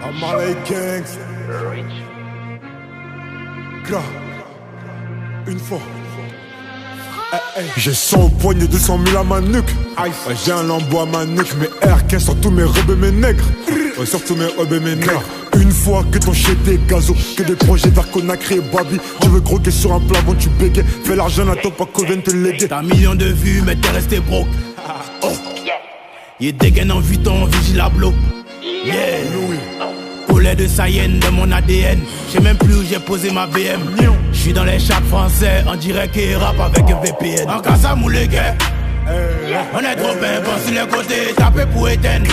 Amalay Gangs. Gras. Une fois. J'ai 100 au poignet, 200 000 à ma nuque. Ouais, j'ai un lambeau à ma nuque. Mes R15 sur tous mes robes et mes nègres. Ouais, sur tous mes robes et mes nègres. Une fois que ton shit est gazo, que des projets vers Conakry et Babi. Tu veux croquer sur un plafond, tu bégais. Fais l'argent, n'attends pas qu'on vienne te léguer. T'as un million de vues, mais t'es resté broke. Oh. Il dégaine en Vuitton, vigilablo. Yeah. Poulet de Sayenne de mon ADN. J'sais même plus où j'ai posé ma BM. J'suis dans les chats français, en direct et rap avec un VPN. En casa moulé gars. On est trop bien, bon sur les côtés, tapé pour éteindre.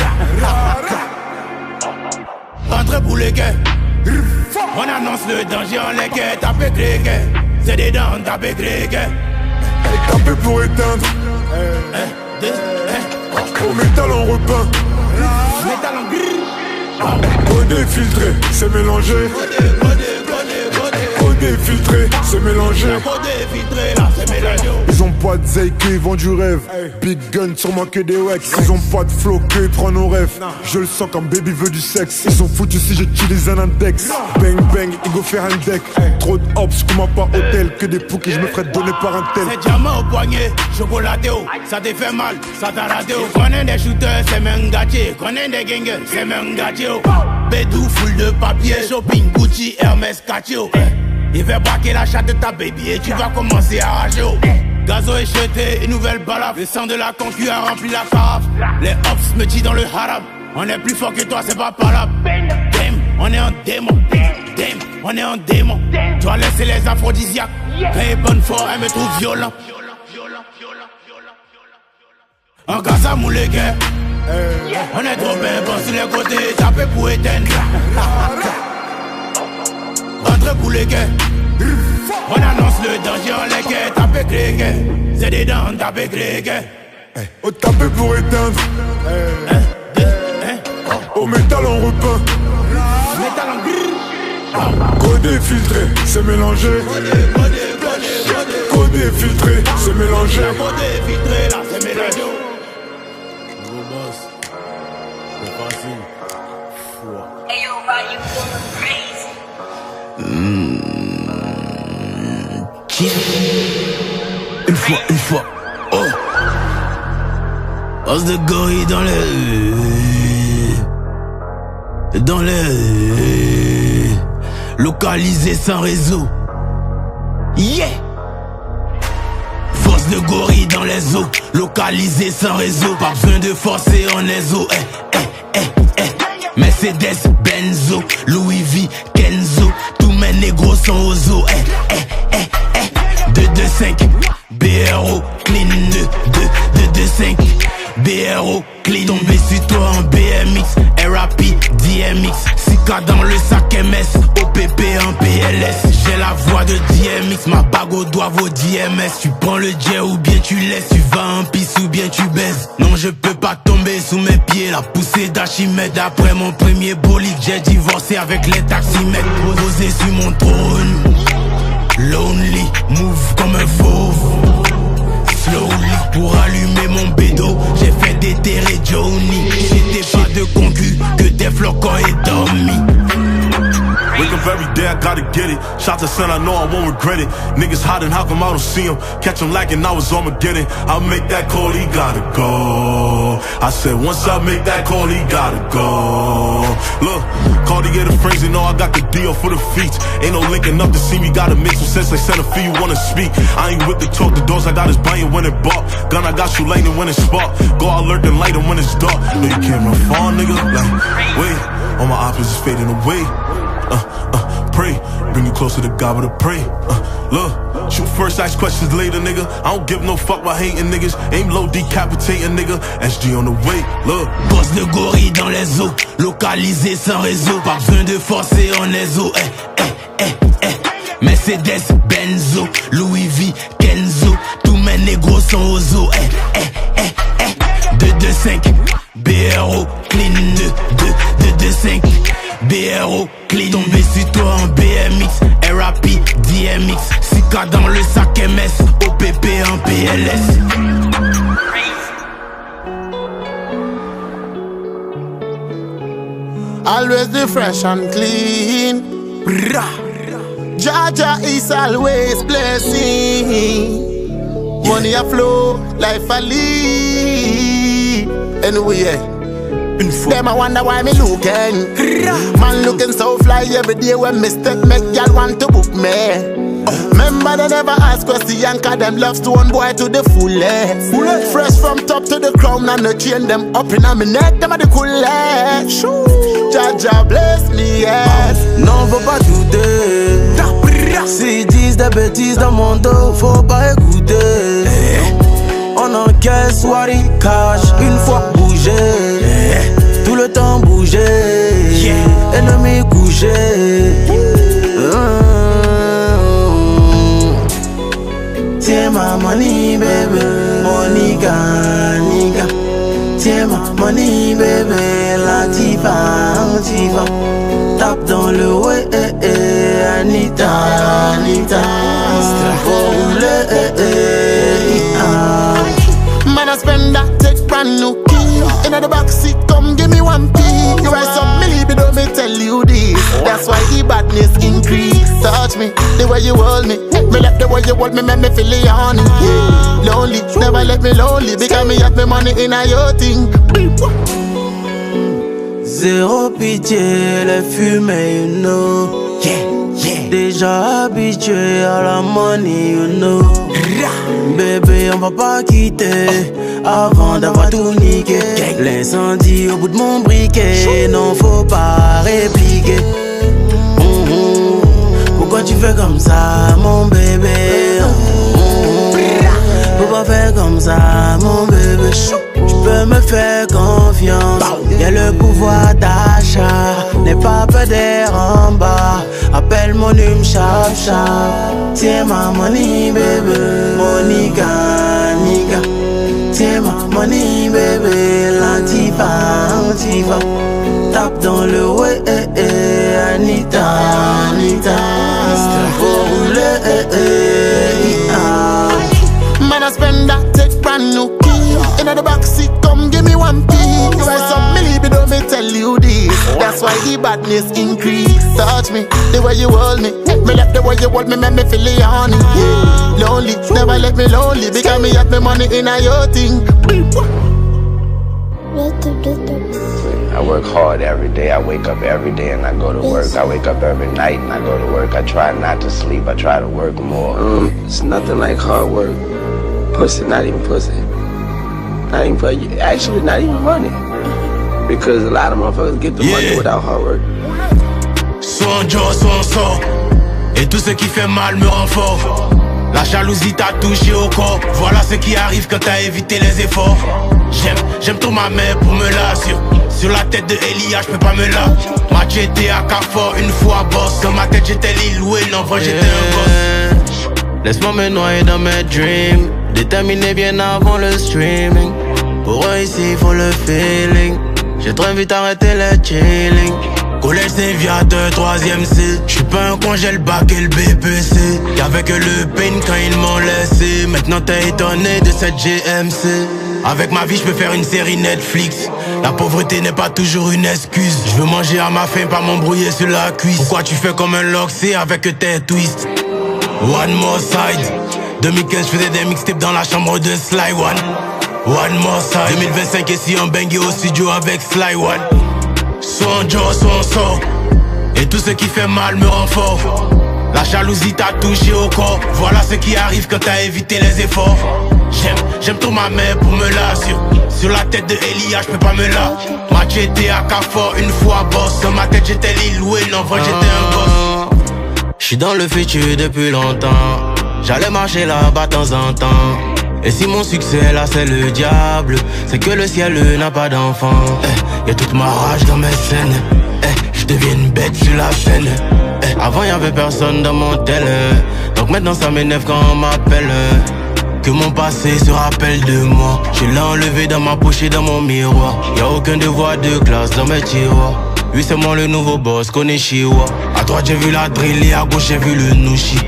Entrez pour les gars. On annonce le danger en les gars, tapé grégué. C'est des dents, tapé grégué. Tapé pour éteindre. Au métal on repeint. Métal en gris. Codé filtré, c'est mélangé. Codé filtré, c'est mélangé. Ils ont pas de zeik, ils vendent du rêve. Big gun, sûrement que des wax. Ils ont pas de flow, que ils prennent nos rêves. Je le sens quand baby veut du sexe. Ils sont foutus si j'utilise un index. Bang bang, il go faire un deck. Trop de hops, comme pas hôtel. Que des poux que je me ferais donner par un tel. C'est diamant au poignet, chocolaté haut. Ça te fait mal, ça t'a raté haut. Connais des shooters, c'est même gâté. Connais des gangers, c'est même gâté haut. Bédou, full de papier. Shopping, Gucci, Hermès, Catio. Il fait braquer la chatte de ta baby et tu vas commencer à rager. Gazo est jeté, une nouvelle balafre. Le sang de la concu a rempli la carafe. Les ops me disent dans le haram. On est plus fort que toi, c'est pas palable. Damn, on est en démon. Damn, on est en démon. Toi laisser les aphrodisiaques. Très bonne foi, elle me trouve violent. En Gaza moulé gars. On est trop bien, bon sur les côtés, tapé pour éteindre. Rentre pour les gars. On annonce le danger en les gars, tapé grégué. C'est des dents, tapé grégué. Au tapé pour éteindre. Au métal on repeint. Métal en gris. Codé filtré, c'est mélangé. Codé filtré, c'est mélangé. Codé filtré, là c'est mélangé. Gros boss, c'est facile. Hey yo, why you going crazy? Une fois, oh. Os de gorille dans les localisé sans réseau. Yeah. Force de gorille dans les eaux, localisé sans réseau. Pas besoin de forcer en les eaux. Mercedes, Benzo, Louis V, Kenzo. Tous mes négros sont aux eaux. 225 BRO clean 225 BRO clean. Tombé sur toi en BMX, RAP, DMX. 6K dans le sac MS, OPP en PLS. J'ai la voix de DMX, ma bague au doigt vaut DMS. Tu prends le jet ou bien tu laisses. Tu vas en pisse ou bien tu baises. Non je peux pas tomber sous mes pieds. La poussée d'Archimède. Après mon premier bolide, j'ai divorcé avec les taximètres. Posé sur mon trône. Lonely, move comme un fauve. Slowly, pour allumer mon bédo, j'ai fait déterrer Johnny. J'étais pas de concu, que des flocons et dormi. Wake up every day, I gotta get it. Shot to son, I know I won't regret it. Niggas hiding, how come I don't see them? Catch them lacking, I was Armageddon. I'll make that call, he gotta go. I said once I make that call, he gotta go. Look, Cartier the phrase, you know I got the deal for the feet. Ain't no linking up to see me, gotta make some sense. Like center for you wanna speak. I ain't with the talk, the doors I got is buying when it bought. Gun I got you lighting when it's spark. Go alert and light when it's dark. No, you can't run far, nigga. Like, wait, all my options is fading away. Pray, bring you closer to God with a pray. Look, shoot first, ask questions later, nigga. I don't give no fuck about hating niggas. Aim low, decapitating, nigga. SG on the way, look. Boss de gorille dans les eaux, localisé sans réseau. Pas besoin de forcer en les eaux. Mercedes, Benzo, Louis V, Kenzo. Tous mes négros sont aux eaux. 225 BRO clean 225 BRO clean. Tombé sur toi en BMX, RAP, DMX. 6K dans le sac MS, OPP en PLS. always be fresh and clean. Jaja is always blessing. Money a flow, life a lead. Anyway, them I wonder why me looking. Man looking so fly every day when me step make y'all want to book me. Remember they never ask question, cause them love stone boy to the fullest. Fresh from top to the crown and the chain them up in my neck, them are the coolest. Jaja bless me, yes. Non faut pas douter. S'ils disent des bêtises dans mon dos, faut pas écouter. On encaisse what it cash, une fois bougé. Tout le temps bougé, ennemi couché. Tiens ma money baby, Monica, nigga. Tiens ma money baby, la tifa. Tape dans le way, Anita. Faut rouler, Man I spend that take brand new key. In the backseat, come give me 1p. You write some milli, but don't me tell you this. That's why the badness increase. Touch me, the way you hold me. Me like the way you hold me, make me feel it on it. Lonely, never let me lonely. Because me have me money in a your thing. Zéro pitié, les fumées, you know. Déjà habitué à la money, you know. Bébé, on va pas quitter avant d'avoir tout niqué. L'incendie au bout de mon briquet, non faut pas répliquer. Pourquoi tu fais comme ça, mon bébé? Pourquoi faire comme ça, mon bébé? Tu peux me faire confiance. Y'a le pouvoir d'achat. N'aie pas peur d'être en bas. Appelle mon hume chap. Tiens ma money baby, Monica, nigga. Tiens ma money baby, la tifa. Tape dans le way, Anita. Faut rouler, Man I spend that take brand new key. In the backseat, come give me 1p. You write some milli, but don't me tell you this. That's why the badness increase. Touch me, the way you hold me. Me like the way you hold me, make me feel it on it. Lonely, never let me lonely. Because me have me money in a your thing. I work hard every day. I wake up every day and I go to work. I wake up every night and I go to work. I try not to sleep. I try to work more. It's nothing like hard work. Pussy, not even pussy. Not even pussy. Actually, not even money. Because a lot of motherfuckers get the money without hard work. Soit on joue, soit on sort. Et tout ce qui fait mal me rend fort. La jalousie t'a touché au corps. Voilà ce qui arrive quand t'as évité les efforts. J'aime trop ma mère pour me la sur la tête de Elia, j'peux pas me la. Moi j'étais à Carrefour une fois boss. Dans ma tête j'étais Lil Wayne, en vrai j'étais un boss. Laisse-moi me noyer dans mes dreams. Déterminé bien avant le streaming. Pour réussir faut le feeling. J'ai trop vite arrêté le chilling. Collège c'est via 2, 3ème C. J'suis pas un con, j'ai le bac et le BPC. Y'avait que le pain quand ils m'ont laissé. Maintenant t'es étonné de cette GMC. Avec ma vie j'peux faire une série Netflix. La pauvreté n'est pas toujours une excuse. J'veux manger à ma faim, pas m'embrouiller sur la cuisse. Pourquoi tu fais comme un loxé avec tes twists? One more side. 2015 j'faisais des mixtapes dans la chambre de Sly One. One more side. 2025 ici en bangé au studio avec Sly One. Soit on joue, soit on sort. Et tout ce qui fait mal me rend fort. La jalousie t'a touché au corps. Voilà ce qui arrive quand t'as évité les efforts. J'aime trop ma mère pour me la sur la tête de Elia, j'peux pas me la. Moi j'étais à Carrefour une fois boss. Dans ma tête j'étais Lil Wayne, en vrai j'étais un boss. J'suis dans le futur depuis longtemps. J'allais marcher là-bas de temps en temps. Et si mon succès là c'est le diable, c'est que le ciel n'a pas d'enfant. Y'a toute ma rage dans mes scènes. Je deviens une bête sur la scène. Avant y'avait personne dans mon tel. Donc maintenant ça m'énerve quand on m'appelle. Que mon passé se rappelle de moi. Je l'ai enlevé dans ma poche et dans mon miroir. Y'a aucun devoir de classe dans mes tiroirs. Oui c'est moi le nouveau boss, Koneshiwa. À droite j'ai vu la drill et à gauche j'ai vu le Nushi.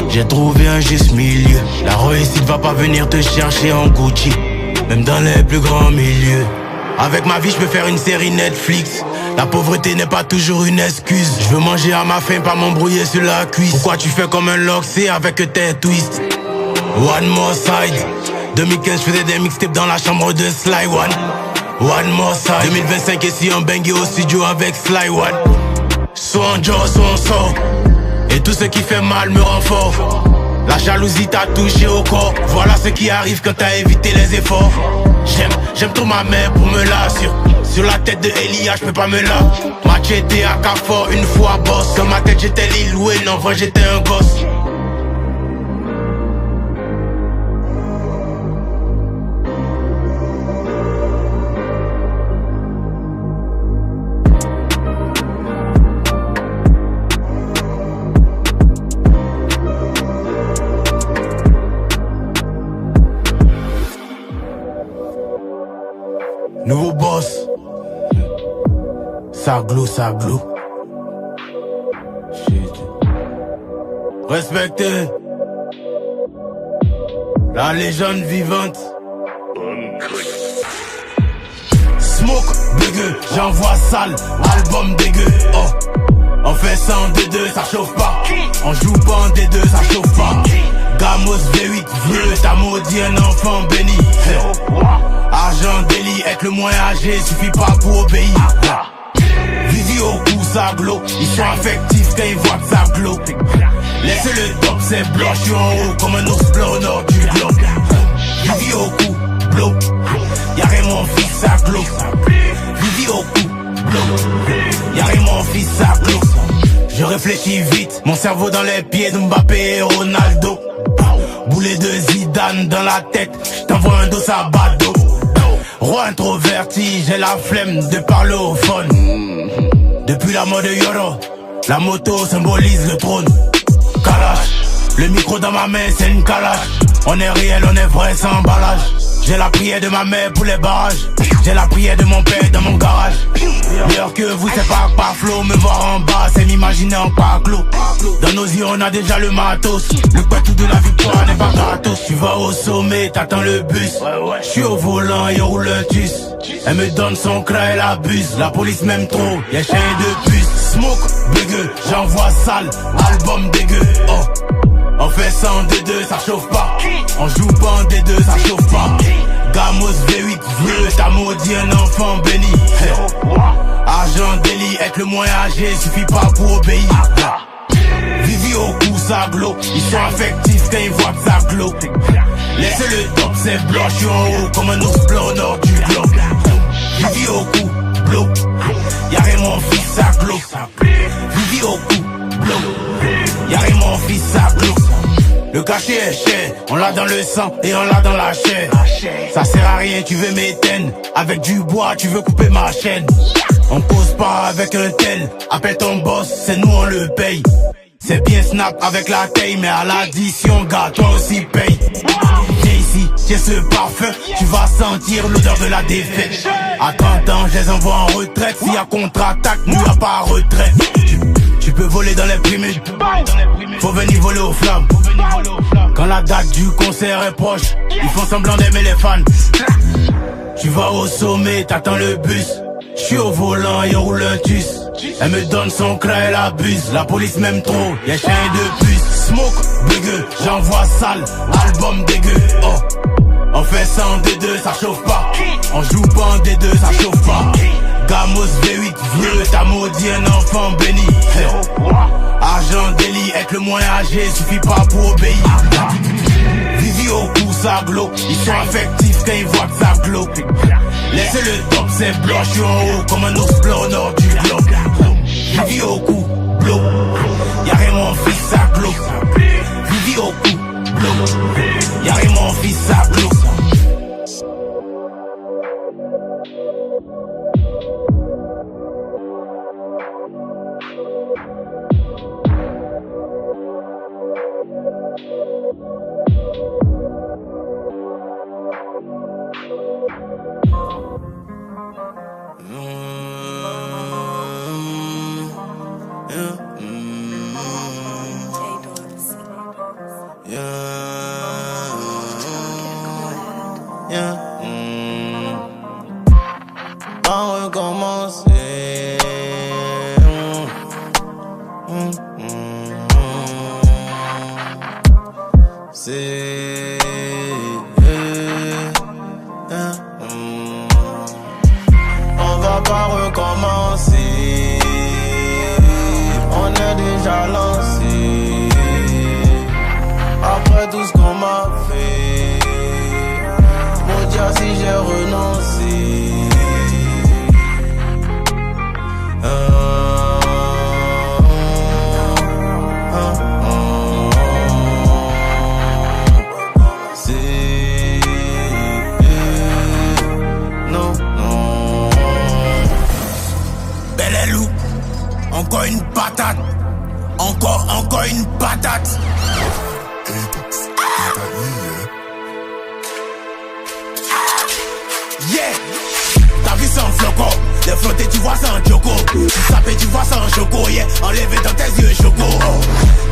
J'ai trouvé un juste milieu. La réussite va pas venir te chercher en Gucci. Même dans les plus grands milieux. Avec ma vie je peux faire une série Netflix. La pauvreté n'est pas toujours une excuse. Je veux manger à ma faim, pas m'embrouiller sur la cuisse. Pourquoi tu fais comme un loxé avec tes twists? One more side. 2015 je faisais des mixtapes dans la chambre de Sly One. One more side. 2025 ici en bangé au studio avec Sly One. Soit on joue, soit on sort. Et tout ce qui fait mal me rend fort. La jalousie t'a touché au corps. Voilà ce qui arrive quand t'as évité les efforts. J'aime trop ma mère pour me la sur la tête de Elia, j'peux pas me la. Machete à Carrefour, une fois boss. Dans ma tête j'étais Lil Wayne, en vrai j'étais un gosse. Nouveau boss. Saglo. Shit. Respectez la légende vivante. Smoke, dégueu, j'envoie sale, album dégueu. Oh, on fait ça en D2, ça chauffe pas. On joue pas en D2, ça chauffe pas. Gamos V8, vieux, t'as maudit un enfant béni. Argent, délit, être le moins âgé, suffit pas pour obéir. Vivi au cou, ça glow. Ils sont affectifs quand ils voient que ça glow. Laissez le top, c'est blanc, je suis en haut comme un ours blanc au nord du globe. Vivi au cou, blow. Y'a rien mon fils, ça glow. Vivi au cou, blow. Y'a rien mon fils, ça glow. Je réfléchis vite, mon cerveau dans les pieds de Mbappé et Ronaldo. Boulet de Zidane dans la tête, j't'envoie un dos à Bado. Roi introverti, j'ai la flemme de parler au phone. Depuis la mort de Yoro, la moto symbolise le trône. Kalash, le micro dans ma main c'est une calache. On est réel, on est vrai sans emballage. J'ai la prière de ma mère pour les barrages. J'ai la prière de mon père dans mon garage. Meilleur que vous c'est pas flow. Me voir en bas c'est m'imaginer en paclo. Dans nos yeux on a déjà le matos. Le tout de la victoire n'est pas gratos. Tu vas au sommet, t'attends le bus. Je suis au volant et on roule le tus. Elle me donne son cra, elle abuse. La police m'aime trop, y'a chien de puce. Smoke, dégueu, j'envoie sale, album dégueu. Oh, on fait ça en D2, ça chauffe pas. On joue pas en D2, ça chauffe pas. Gamos V8, vieux, t'as maudit un enfant béni. Argent, délit, être le moins âgé, suffit pas pour obéir. Vivi au cou, ça glow. Ils sont affectifs quand ils voient que ça glow. Laissez le top, c'est blanc, je suis en haut comme un ours blanc au nord du globe. Vivi au cou, blow. Y'a rien mon fils, ça glow. Vivi au cou, blow. Y'a rien mon fils, ça glow. Le cachet est cher, on l'a dans le sang et on l'a dans la chair. Ça sert à rien, tu veux m'éteindre. Avec du bois, tu veux couper ma chaîne. On cause pas avec un tel. Appelle ton boss, c'est nous on le paye. C'est bien snap avec la taille, mais à l'addition, gars, toi aussi paye. Viens ici, tiens ce parfum, tu vas sentir l'odeur de la défaite. À 30 ans, je les envoie en retraite. S'il y a contre-attaque, nous y'a pas retraite. Tu peux voler dans les primaires, faut venir voler aux flammes. Quand la date du concert est proche, ils font semblant d'aimer les fans. Tu vas au sommet, t'attends le bus. J'suis au volant et on roule un tus. Elle me donne son cra, elle abuse. La police m'aime trop, y'a chien de puce. Smoke, dégueu, j'envoie sale, album dégueu. Oh, on fait ça en D2, ça chauffe pas. On joue pas en D2, ça chauffe pas. Gamos V8, vieux, t'as maudit un enfant béni. Argent, délit, être le moins âgé, suffit pas pour obéir. Vivi au cou, ça glow. Ils sont affectifs quand ils voient que ça glow. Laissez le top, c'est blanc, je suis en haut comme un ours blanc au nord du globe. Vivi au cou, blow. Y'a rien mon fils, ça glow. Vivi au cou, blow. Y'a rien mon fils, ça glow. On recommencer. commencer. On va pas recommencer. On est déjà lancé. Après tout ce qu'on m'a fait, mon Dieu, si j'ai renoncé. Encore une patate. Encore une patate. Yeah. Ta vie c'est un flocon. Les flotter tu vois c'est un choco. Tu sapé tu vois c'est un choco. Yeah. Enlevé dans tes yeux choco. Oh.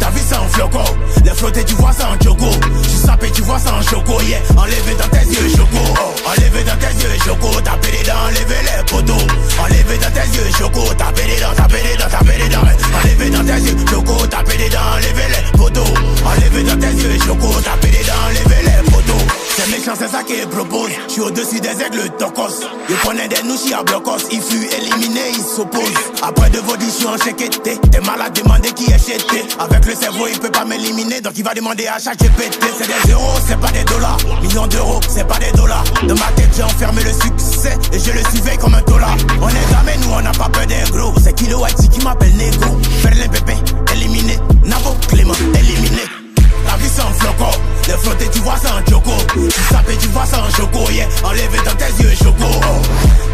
Ta vie c'est un flocon. Les flotter tu vois c'est un choco. Tu sapé tu vois c'est un choco. Yeah. Enlevé dans tes yeux choco. Oh. Enlevé dans tes yeux choco. Taper les dents, enlever les poteaux. Enlevé dans tes yeux choco. Taper les dents, taper les dents, taper les dents. Enlevé dans tes yeux choco. Taper les dents, enlever les poteaux. Enlevé dans tes yeux choco. Taper les dents, enlever les poteaux. C'est méchant, c'est ça qu'il propose. J'suis au-dessus des aigles tocos. Il prenait des nouchis à blocos. Il fut éliminé, il s'oppose. Après de vos j'suis en chéqueté. T'es mal à demander qui est chété. Avec le cerveau, il peut pas m'éliminer. Donc il va demander à chaque GPT. C'est des euros, c'est pas des dollars. Millions d'euros, c'est pas des dollars. Dans ma tête, j'ai enfermé le succès. Et je le surveille comme un dollar. On est gamé, nous on n'a pas peur des gros. C'est Kilo Whitey qui m'appelle Nego. Berlin Pépé, éliminé. Navo Clément, éliminé. La vie c'est un flocon. Les flotter tu vois c'est un choco. Tu sapé tu vois c'est un choco. Yeah. Enlevé dans tes yeux choco. Oh.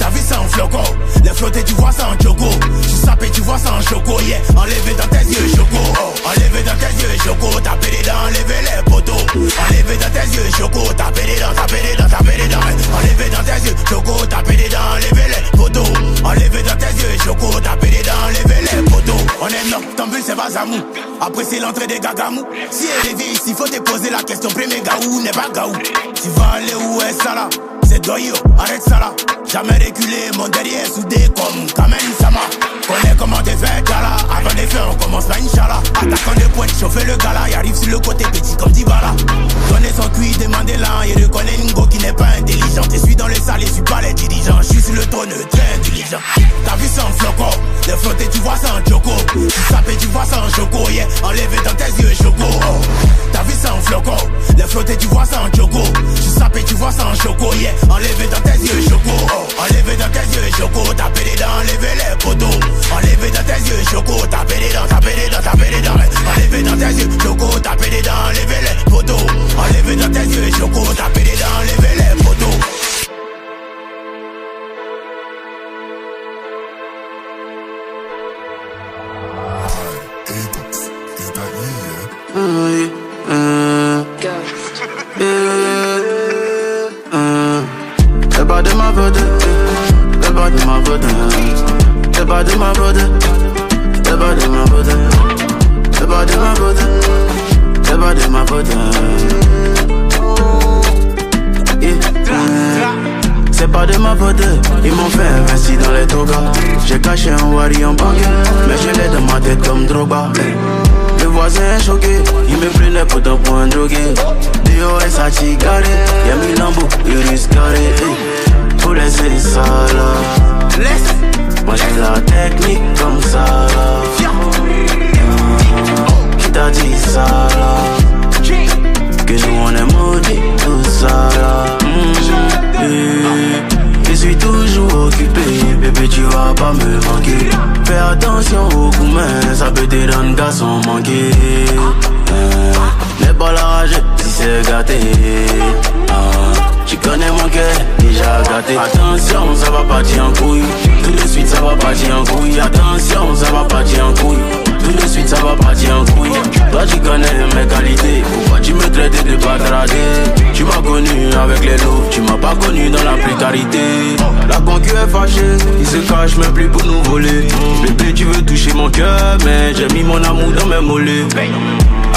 Ta vie c'est un flocon. Les flotter tu vois c'est un choco. Tu sapé tu vois c'est un choco. Yeah. Enlevé dans tes yeux choco. Oh. Enlevé dans tes yeux choco. Taper les dents, enlever les poteaux. Enlevé dans tes yeux choco. Taper les dents, taper les dents, taper les dents. Enlevé dans tes yeux choco. Taper les dents, enlever les poteaux. Enlevé dans tes yeux choco. Taper les dents, enlever les poteaux. On est noctambule, c'est Bazamou. Après c'est l'entrée des gagamous. Si elle est vieille ici, faut te poser la question. Premier gaou n'est pas gaou. Tu vas aller où est ça là? C'est doyo, arrête ça là. Jamais reculé, mon derrière soudé comme Kamen Sama. Connais comment t'es fait gala. Avant de faire, on commence là, Inch'Allah. Attaquant de pointe, chauffer le gala. Il arrive sur le côté petit comme Dybala. Donner son cuit, demander là. Il reconnaît Ngo qui n'est pas intelligent. Je suis dans les salles, je suis pas les dirigeants. Je suis sur le trône, très intelligent. Ta vie c'est un flocon. Les flotter, tu vois c'est un choco. Tu sapé, tu vois c'est un choco. Yeah. Enlevé dans tes yeux choco. Oh. Ta vie c'est un flocon. Les flotter, tu vois c'est un choco. Tu sapé, tu vois c'est un choco. Yeah. Enlevé dans tes yeux choco. Oh. Enlevé dans tes yeux choco. Taper les dents, enlever les poteaux. Enlevé dans tes yeux choco. Taper les dents, taper les dents, taper les dents. Enlevé dans tes yeux choco. Taper les dents, enlever les poteaux. Enlevé dans tes yeux choco. Taper les dents, enlever les poteaux. C'est pas de ma faute, c'est pas de ma faute, c'est pas de ma faute, c'est pas de ma faute, c'est pas de ma faute, c'est pas de ma faute. C'est pas de ma faute, ils m'ont fait investir dans les togas. J'ai caché un wari en banque, mais je l'ai dans ma tête comme Drogba. Le voisin est choqué, il me prenait pourtant pour un drogué. DOS a chigaré, y'a mis lambeau, il risque carré. Faut laisser ça là. Laisse. Moi j'ai la technique comme ça là. Qui t'a dit ça là? Que nous on est maudits, tout ça là. Je suis toujours occupé, bébé tu vas pas me manquer. Fais attention au coumain, ça peut te rendre garçon manqué. N'aie pas la rage si c'est gâté. Tu connais mon cœur, déjà gâté. Attention, ça va partir en couille. Tout de suite, ça va partir en couille. Attention, ça va partir en couille. Tout de suite, ça va partir en couille. Toi, tu connais mes qualités. Pourquoi tu me traites de patradé? Tu m'as connu avec les loups. Tu m'as pas connu dans la précarité. La concu est fâchée. Il se cache même plus pour nous voler. Bébé, tu veux toucher mon cœur, mais j'ai mis mon amour dans mes mollets.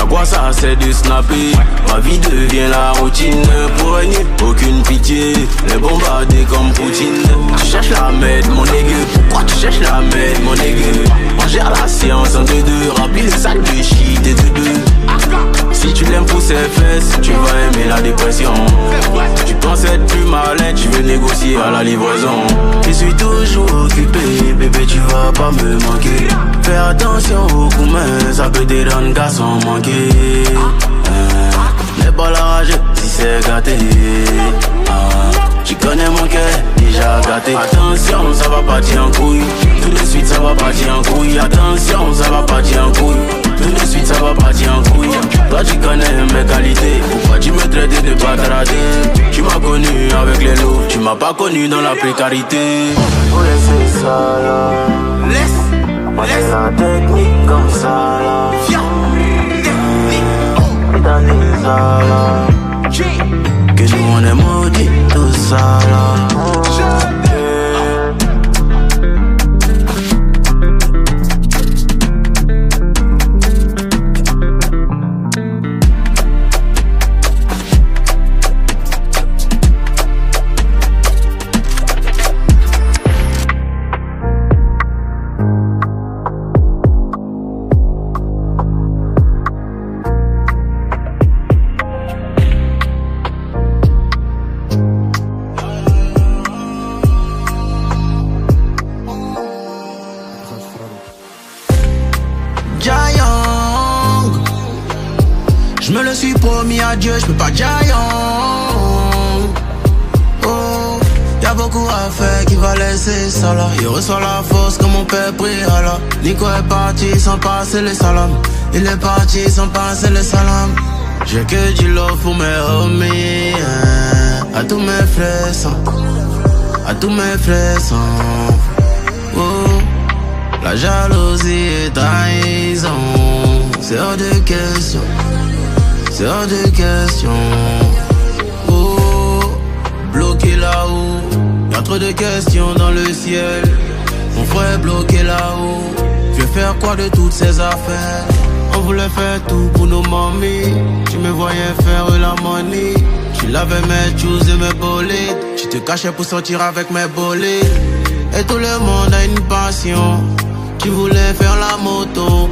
À quoi ça sert de snapper? Ma vie devient la routine. Pour régner, aucune pitié. Les bombardés comme Poutine. Tu cherches la merde, mon nègre. Pourquoi tu cherches la merde, mon nègre? On gère la séance en 2-2. Remplis le sac de shit et de deux. Si tu l'aimes pour ses fesses, tu vas aimer la dépression. Tu penses être plus malin, tu veux négocier à la livraison. Je suis toujours occupé, bébé tu vas pas me manquer. Fais attention aux coups, ça peut te rendre garçon manqué. N'aie pas la rage si c'est gâté. Tu connais mon cœur, déjà gâté. Attention, ça va partir en couille. Tout de suite, ça va partir en couille. Attention, ça va partir en couille. Tout de suite, ça va partir en couille. Toi, tu connais mes qualités. Pourquoi tu me traites de bâtardé? Tu m'as connu avec les loups. Tu m'as pas connu dans la précarité. Faut laisser ça là. Laisse la technique comme ça là. Et dans les là. Que nous on est maudits, tout ça là. Dieu, je peux pas giant. Oh, y'a beaucoup à faire qui va laisser ça là. Il reçoit la force comme mon père prie Allah. Nico est parti sans passer les salams. Il est parti sans passer les salams. J'ai que du love pour mes homies, à tous mes frères sans, à tous mes frères sans. Oh, la jalousie est trahison. C'est hors de question. C'est hors de question. Oh, bloqué là-haut. Y'a trop de questions dans le ciel. Mon frère est bloqué là-haut. Je vais faire quoi de toutes ces affaires? On voulait faire tout pour nos mamies. Tu me voyais faire la money. Tu lavais mes shoes et mes bolides. Tu te cachais pour sortir avec mes bolides. Et tout le monde a une passion. Tu voulais faire la moto.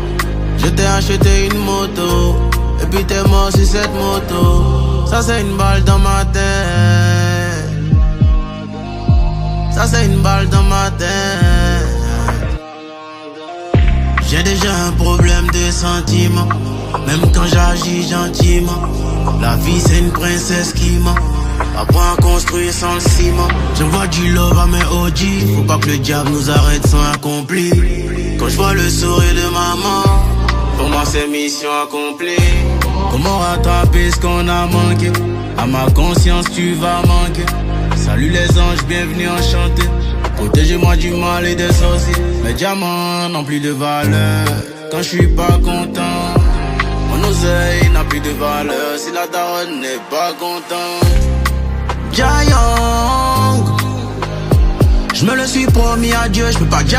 Je t'ai acheté une moto. Et puis t'es mort sur cette moto. Ça c'est une balle dans ma tête. Ça c'est une balle dans ma tête. J'ai déjà un problème de sentiments. Même quand j'agis gentiment. La vie c'est une princesse qui ment. Apprends à construire sans le ciment. J'envoie du love à mes OG. Faut pas que le diable nous arrête sans accomplir. Quand je vois le sourire de maman, pour moi c'est mission accomplie. Comment rattraper ce qu'on a manqué? À ma conscience tu vas manquer. Salut les anges, bienvenue enchanté. Protégez-moi du mal et des sorciers. Mes diamants n'ont plus de valeur quand je suis pas content. Mon oseille n'a plus de valeur si la daronne n'est pas contente. Giant, je me le suis promis à Dieu, je peux pas giant.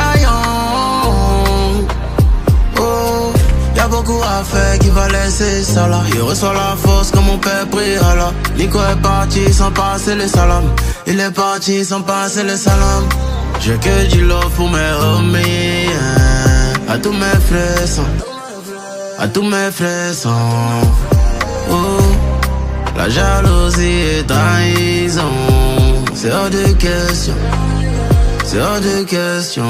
Oh, y'a beaucoup à faire qui va laisser ça là. Il reçoit la force comme mon père prie Allah. Nico est parti sans passer les salams. Il est parti sans passer les salams. J'ai que du love pour mes homies, à tous mes frères sans, à tous mes frères sans. Oh, la jalousie est trahison. C'est hors de question. C'est hors de question.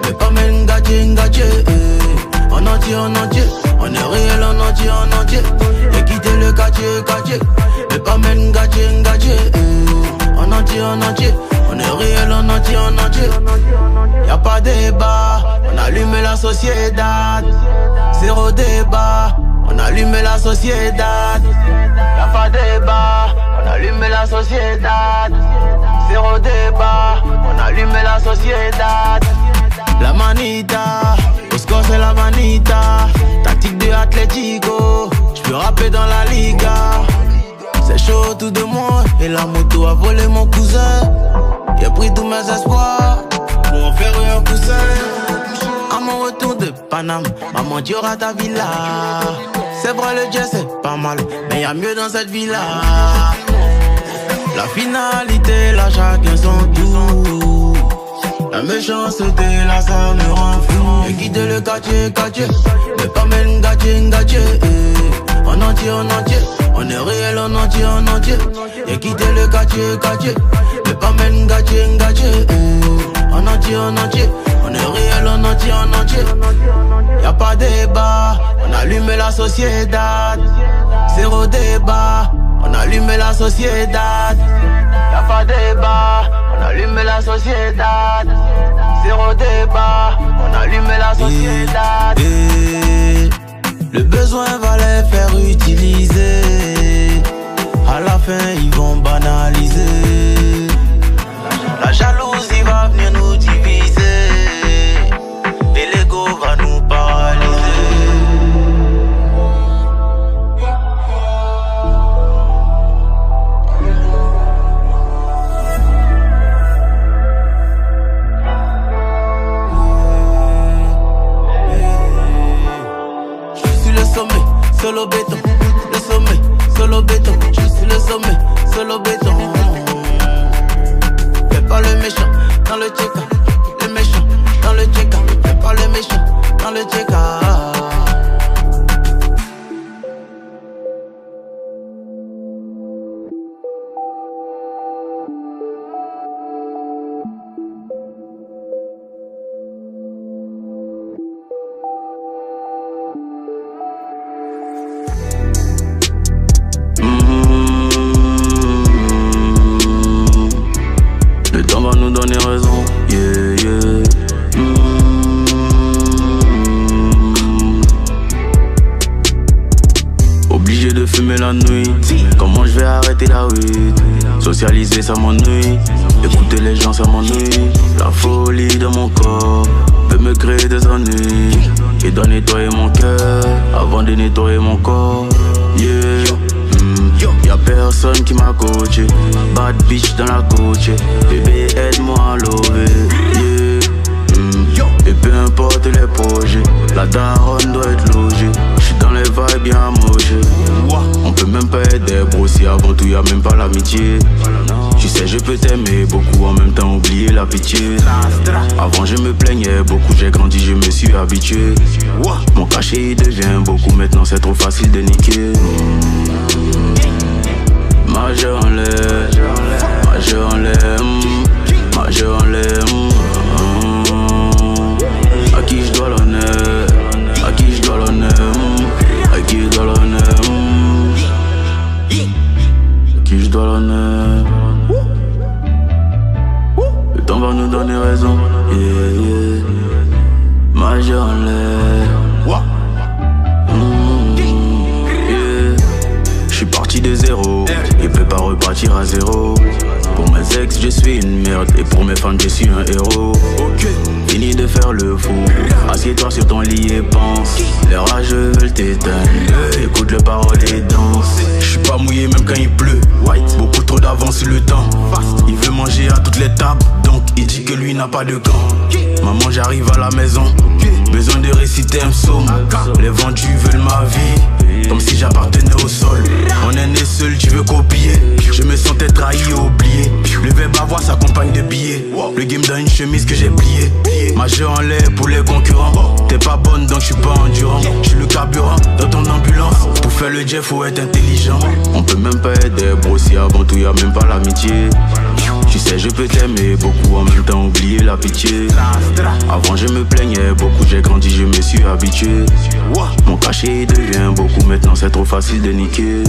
Mais pas même gâché, en entier, on est réel en entier, et quitter le quartier, mais pas même gâché, en entier, on est réel en entier, y'a pas de sociedad. Zéro débat, on allume la sociedad. Y'a pas débat, on allume la sociedad. Zéro débat, on allume la sociedad. La manita, Osco c'est la manita. Tactique de Atlético, j'peux rapper dans la liga. C'est chaud autour de moi et la moto a volé mon cousin. J'ai pris tous mes espoirs pour en faire un coussin. À mon retour de Paname, maman tu auras ta villa. C'est vrai le jazz c'est pas mal, mais y'a mieux dans cette villa. La finalité là chacun son tour. La méchanceté là ça me rend fou. J'ai quitté le quartier, mais pas même gâtier. En entier, on est réel en entier. J'ai quitté le quartier, mais pas même gâtier. En entier, on est réel en entier. Y'a pas débat, on allume la sociedad. Zéro débat, on allume la sociedad. Y'a pas débat, on allume la sociedad. Zéro débat, on allume la sociedad. Le besoin va les faire utiliser. À la fin ils vont banaliser. La jalousie va venir nous diviser. Et l'ego va nous paralyser. Solo béton, le sommet, solo béton. Je suis le sommet, solo béton. Fais pas le méchant dans le check-up. Le méchant dans le check-up. Fais pas le méchant dans le check-up. La nuit, comment je vais arrêter la rue? Socialiser ça m'ennuie, écouter les gens ça m'ennuie. La folie de mon corps peut me créer des ennuis. Et dois nettoyer mon cœur avant de nettoyer mon corps. Y'a personne qui m'a coaché. Bad bitch dans la coach. Bébé aide-moi à lever. Et peu importe les projets, la daronne doit être logée. J'suis dans les vibes bien mochées. On peut même pas être des bros si avant tout y'a même pas l'amitié. Tu sais je peux t'aimer beaucoup en même temps oublier la pitié. Avant je me plaignais beaucoup, j'ai grandi, je me suis habitué. Mon cachet il devient beaucoup, maintenant c'est trop facile de niquer. Majeur en l'air, majeur en l'air, majeur en l'air. À qui je dois l'honneur, à qui je dois l'honneur, à qui je dois l'honneur, à qui je dois l'honneur. Le temps va nous donner raison, Majeur en l'air. J'suis parti de zéro, il peut pas repartir à zéro. Pour mes ex je suis une merde et pour mes fans je suis un héros. Fini de faire le fou, assieds-toi sur ton lit et pense. Les rageux veulent t'éteindre, écoute le parole et danse. J'suis pas mouillé même quand il pleut, beaucoup trop d'avance sur le temps. Il veut manger à toutes les tables, donc il dit que lui n'a pas de camp. Maman j'arrive à la maison, besoin de réciter un psaume. Les vendus veulent ma vie, comme si j'appartenais au sol. On est né seul, tu veux copier. Je me sentais trahi et oublié. Le verbe avoir s'accompagne de billets. Le game dans une chemise que j'ai pliée. Majeur en l'air pour les concurrents. T'es pas bonne donc je suis pas endurant. Je suis le carburant dans ton ambulance. Pour faire le jet faut être intelligent. On peut même pas être des bros si avant tout y'a même pas l'amitié. Tu sais je peux t'aimer beaucoup en même temps oublier la pitié. Avant je me plaignais beaucoup, j'ai grandi, je me suis habitué. Mon cachet devient beaucoup, maintenant c'est trop facile de niquer.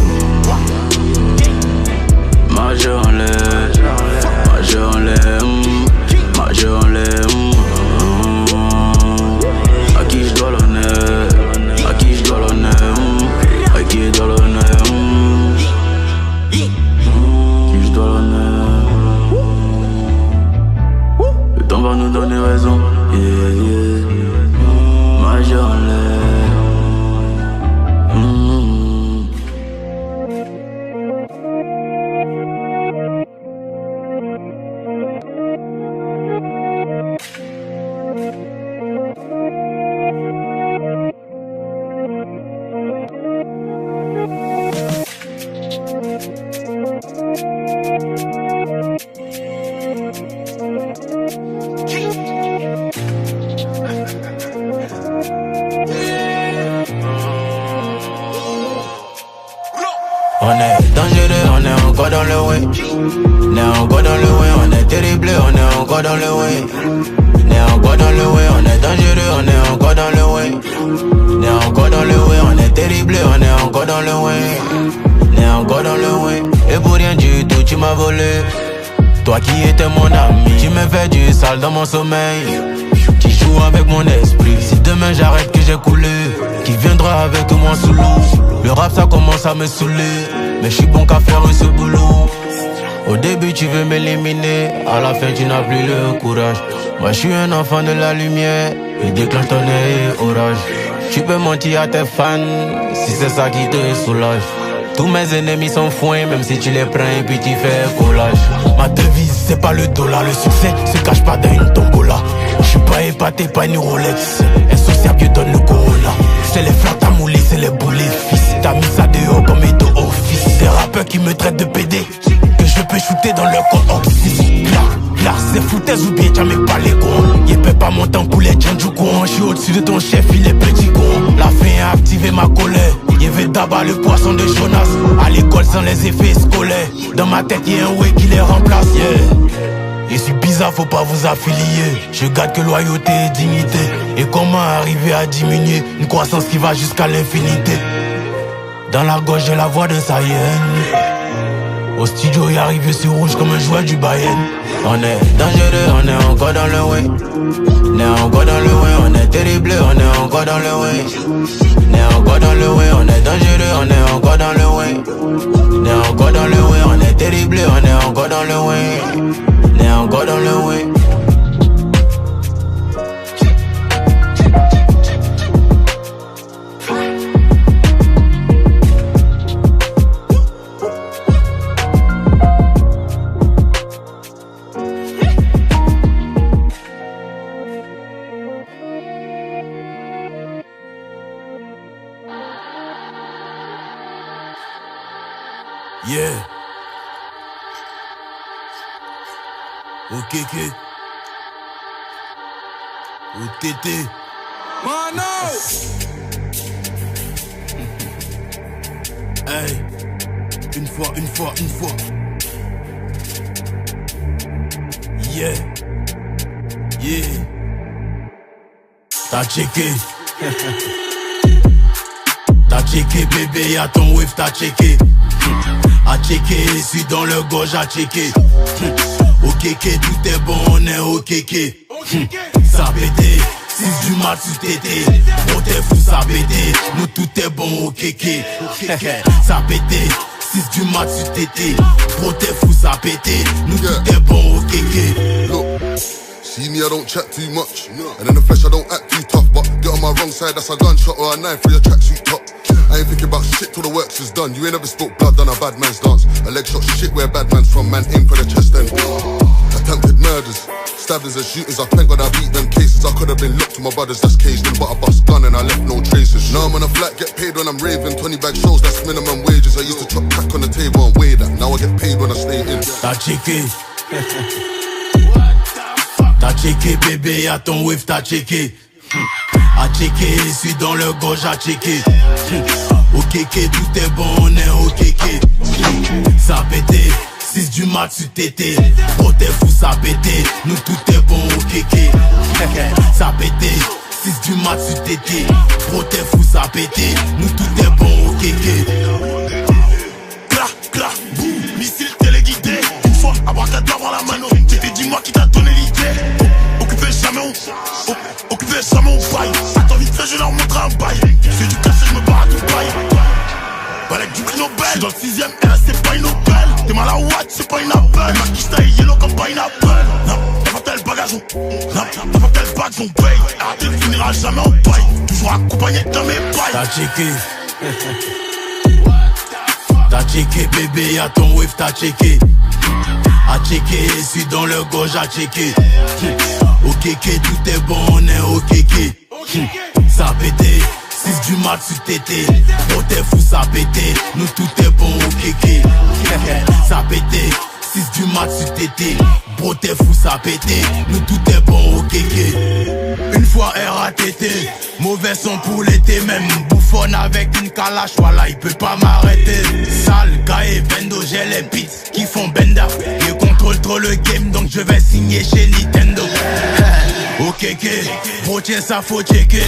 Majeur en l'air, majeur en l'air, majeur en l'air. À qui je dois On est dangereux, on est encore dans le way. On est encore dans le way, on est terrible, on est encore dans le way. On est encore dans le way, on est dangereux, on est encore dans le way. On est encore dans le way, on est terrible, on est encore dans le way. On est encore dans le way. Et pour rien du tout, tu m'as volé. Toi qui étais mon ami, tu me fais du sale dans mon sommeil. Tu joues avec mon esprit. Si demain j'arrête que j'ai coulé, qui viendra avec moi sous l'eau? Le rap ça commence à me saouler, mais je suis bon qu'à faire ce boulot. Au début tu veux m'éliminer, à la fin tu n'as plus le courage. Moi je suis un enfant de la lumière, et déclenche ton œil orage. Tu peux mentir à tes fans, si c'est ça qui te soulage. Tous mes ennemis sont foins, même si tu les prends et puis tu fais collage. Ma devise c'est pas le dollar, le succès se cache pas dans une tombola. Je suis pas épaté, pas une Rolex, insociable je donne le Corona. C'est les flats à mouler, c'est les boulets fils. T'as mis ça dehors comme éto office. Des rappeurs qui me traitent de PD, que je peux shooter dans leur corps oxy. Là, c'est foutaise ou bien t'as même pas les cons. Y'a peut pas mon temps pour les gens du coin. J'suis au-dessus de ton chef, il est petit con. La fin a activé ma colère. Y'avait d'abord le poisson de Jonas. À l'école sans les effets scolaires. Dans ma tête y'a un way qui les remplace, yeah. Je suis bizarre, faut pas vous affilier. Je garde que loyauté et dignité. Et comment arriver à diminuer une croissance qui va jusqu'à l'infinité. Dans la gauche j'ai la voix d'un Saiyan. Au studio y arrive sur rouge comme un joueur du Bayern. On est dangereux, on est encore dans le way. On est encore dans le way, on est terrible, on est encore dans le way. On est encore dans le way, on est dangereux, on est encore dans le way. On est encore dans le way, on est terrible, on est encore dans le way. On est encore dans le way. Yeah. OKK. OTT. Mano. Hey. Une fois. Yeah. Yeah. T'as checké. T'as checké bébé, y'a ton wave, t'as checké. A checké, suis dans le gauche, à checké. OKK, tout est bon, on est OKK. Ça pété, 6 du mat sur tété. Bon t'es fou, ça pété, nous tout est bon, OKK. Ça pété, 6 du mat sur tété. Bon t'es fou, ça pété, nous tout est bon, OKK. See me, I don't chat too much. And in the flesh, I don't act too tough. But get on my wrong side, that's a gunshot or a knife for your tracksuit top. I ain't thinking about shit till the works is done. You ain't ever spoke blood, done a bad man's dance. A leg shot shit where bad man's from, man, aim for the chest then. Attempted murders, stabbings and shootings. I thank God I beat them cases. I could've been locked to my brothers, that's caged in. But I bust gun and I left no traces. Now I'm on a flat, get paid when I'm raving. 20 bag shows, that's minimum wages. I used to chop crack on the table and weigh that. Now I get paid when I stay in. T'as checké. T'as checké bébé, y'a ton wave, t'as checké. A checké, suis dans le gauche, à checké. OKK, tout est bon, on est OKK. Ça pété, 6 du mat sur tété. Oh t'es fou, ça pété, nous tout est bon, OKK. Ça pété, 6 du mat sur tété. Oh t'es fou, ça pété, nous tout est bon, OKK. Cla, boum, missile téléguidé. Une fois, abracadabra la mano. T'étais dis-moi qui t'a donné l'idée. Occupé jamais on baille. Attends vite fait, je leur montre un bail. C'est du cachet, je me barre à Dubaï. Balèque du prix Nobel. J'suis dans le 6ème R, c'est pas une Nobel. T'es mal à Watt, c'est pas une appel. Ma quiche taille yellow comme pas une appel. Non, t'as pas tel bagage, non, t'as pas tel badge, on paye. Arrêtez, finira jamais en paille. Toujours accompagné dans mes pailles. T'as checké. T'as checké bébé, y'a ton wave, t'as checké. A checké, suis dans le gauche, à checké. OKK, tout est bon, on est OKK. Ça pété, 6 du mat sur tété. Oh t'es fou, ça pété, nous tout est bon, OKK. Ça pété, 6 du mat sur tété. Bro t'es fou ça pété, nous tout est bon au kéké. Une fois RATT, mauvais son pour l'été. Même bouffonne avec une calache, voilà il peut pas m'arrêter. Sale gars et Bendo, j'ai les beats qui font benda. Il contrôle trop le game donc je vais signer chez Nintendo. Ok, bro tiens ça faut checker.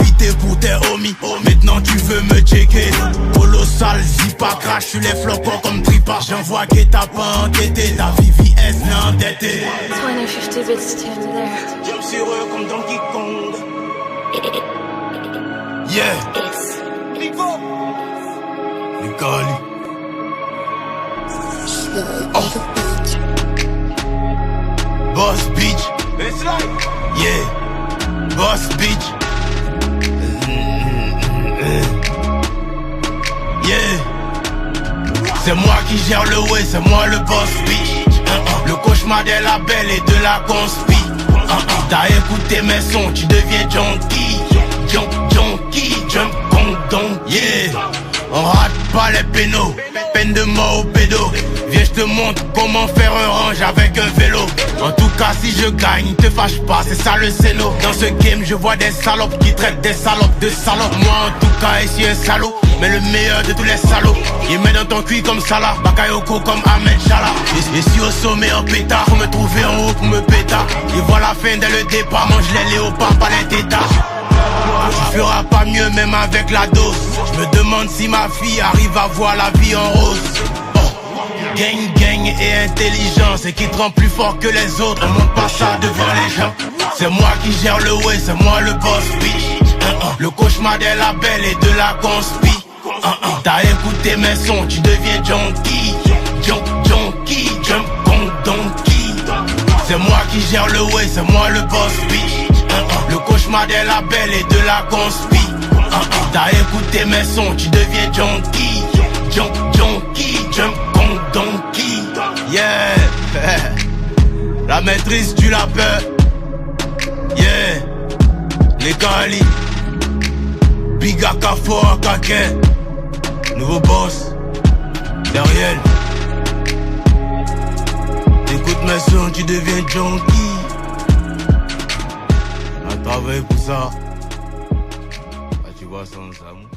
Éviter pour tes homies, maintenant tu veux me checker. Colossal, zipa, crash sur les flocons comme tripa. J'envoie que t'as pas entêté, ta VVS n'est endetté. 2050 bits to there. Jump sur eux comme Donkey Kong. Yeah. Nico. Nicoli. Oh. Boss bitch. It's like. Yeah. Boss bitch. Yeah. C'est moi qui gère le way, c'est moi le boss bitch. Le cauchemar des labels et de la conspi. T'as écouté mes sons, tu deviens junkie. Junkie, jump condom, yeah. On rate pas les pénaux, peine de mort au pédo. Viens je te montre comment faire un range avec un vélo. En tout cas si je gagne, te fâche pas, c'est ça le scéno. Dans ce game je vois des salopes qui traitent des salopes de salopes. Moi en tout cas ici un salaud, mais le meilleur de tous les salauds. Il met dans ton cuit comme Salah, Bakayoko comme Ahmed Chala. Et si au sommet en pétard, faut me trouver en haut pour me pétard. Il voit la fin dès le départ, mange les léopards, pas les tétards. Tu feras pas mieux même avec la dose. Je me demande si ma fille arrive à voir la vie en rose. Gang et intelligence, et qui te rend plus fort que les autres. On monte pas ça devant les gens. C'est moi qui gère le way, c'est moi le boss bitch. Le cauchemar des labels et de la conspi. T'as écouté mes sons, tu deviens junkie. Junkie, jump donkey. C'est moi qui gère le way, c'est moi le boss bitch. Le cauchemar des labels et de la conspi. T'as écouté mes sons, tu deviens junkie. Junkie, jump donkey. Yeah. La maîtrise du lapin. Yeah. Les Gali. Biga Kafo Kaken. Nouveau boss. Derrière. Écoute mes sons, tu deviens junkie. On a travaillé pour ça. Ah, tu vois sans amour.